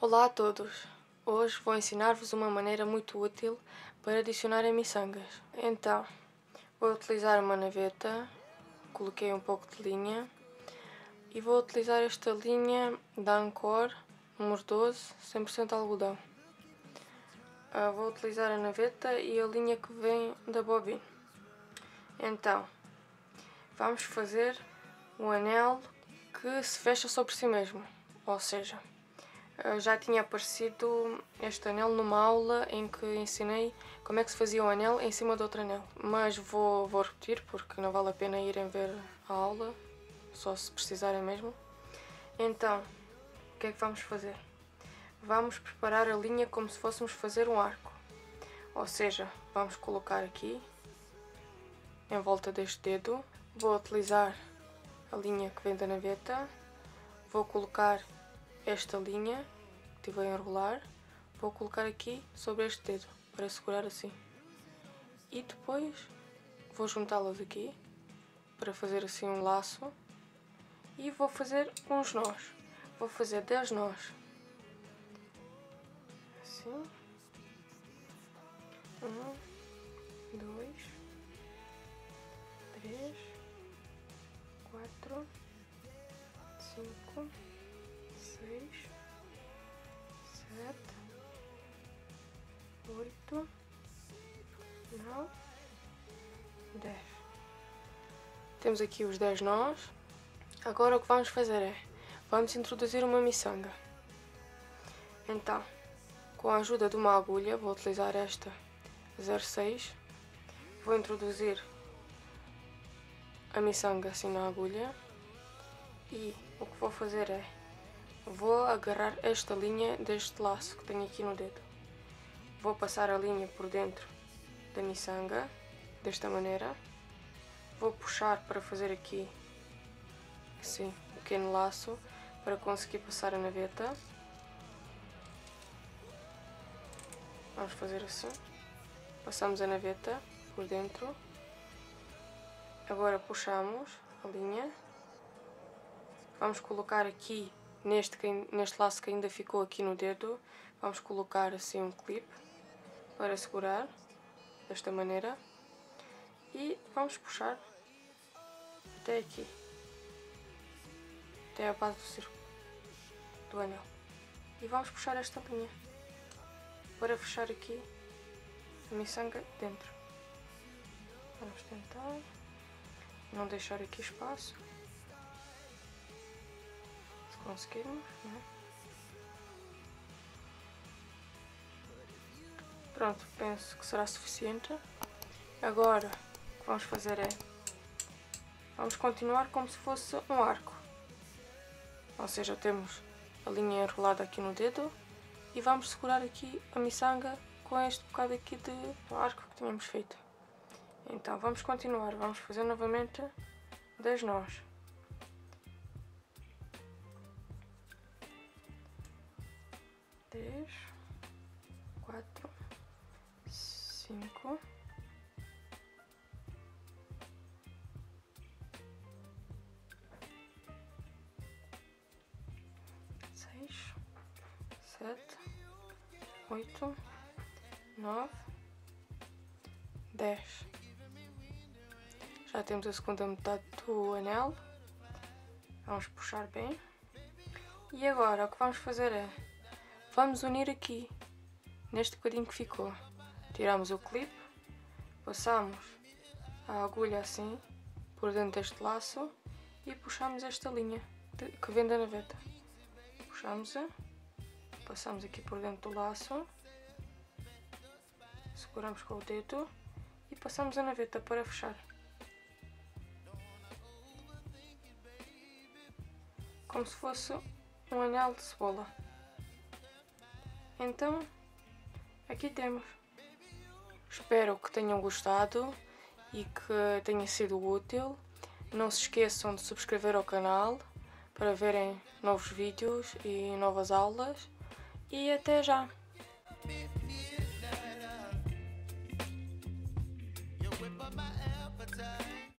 Olá a todos! Hoje vou ensinar-vos uma maneira muito útil para adicionar miçangas. Então, vou utilizar uma naveta, coloquei um pouco de linha e vou utilizar esta linha da Ancor, número 12, 100% algodão. Vou utilizar a naveta e a linha que vem da bobina. Então, vamos fazer um anel que se fecha sobre si mesmo, ou seja, já tinha aparecido este anel numa aula em que ensinei como é que se fazia um anel em cima de outro anel. Mas vou repetir porque não vale a pena irem ver a aula, só se precisarem mesmo. Então, o que é que vamos fazer? Vamos preparar a linha como se fôssemos fazer um arco. Ou seja, vamos colocar aqui, em volta deste dedo. Vou utilizar a linha que vem da naveta. Vou colocar esta linha que estive a enrolar, vou colocar aqui sobre este dedo para segurar assim. E depois vou juntá-las aqui para fazer assim um laço e vou fazer uns nós. Vou fazer 10 nós. Assim. 1, 2, 3, 4, 5, 6, 7, 8, 9, 10. Temos aqui os 10 nós. Agora o que vamos fazer é, vamos introduzir uma miçanga. Então, com a ajuda de uma agulha, vou utilizar esta 06, vou introduzir a miçanga assim na agulha e o que vou fazer é, vou agarrar esta linha deste laço que tenho aqui no dedo. Vou passar a linha por dentro da miçanga, desta maneira. Vou puxar para fazer aqui, assim, um pequeno laço, para conseguir passar a naveta. Vamos fazer assim. Passamos a naveta por dentro. Agora puxamos a linha. Vamos colocar aqui, neste laço que ainda ficou aqui no dedo, vamos colocar assim um clipe para segurar, desta maneira, e vamos puxar até aqui, até a base do círculo do anel, e vamos puxar esta linha para fechar aqui a miçanga dentro. Vamos tentar não deixar aqui espaço, se conseguirmos, né? Pronto, penso que será suficiente. Agora, o que vamos fazer é, vamos continuar como se fosse um arco. Ou seja, temos a linha enrolada aqui no dedo e vamos segurar aqui a miçanga com este bocado aqui de arco que tínhamos feito. Então, vamos continuar, vamos fazer novamente 10 nós. 3, 4, 5, 6, 7, 8, 9, 10. Já temos a segunda metade do anel. Vamos puxar bem. E agora o que vamos fazer é, vamos unir aqui, neste bocadinho que ficou. Tiramos o clipe, passamos a agulha assim, por dentro deste laço e puxamos esta linha que vem da naveta. Puxamos-a, passamos aqui por dentro do laço, seguramos com o dedo e passamos a naveta para fechar. Como se fosse um anel de cebola. Então, aqui temos. Espero que tenham gostado e que tenha sido útil. Não se esqueçam de subscrever ao canal para verem novos vídeos e novas aulas. E até já!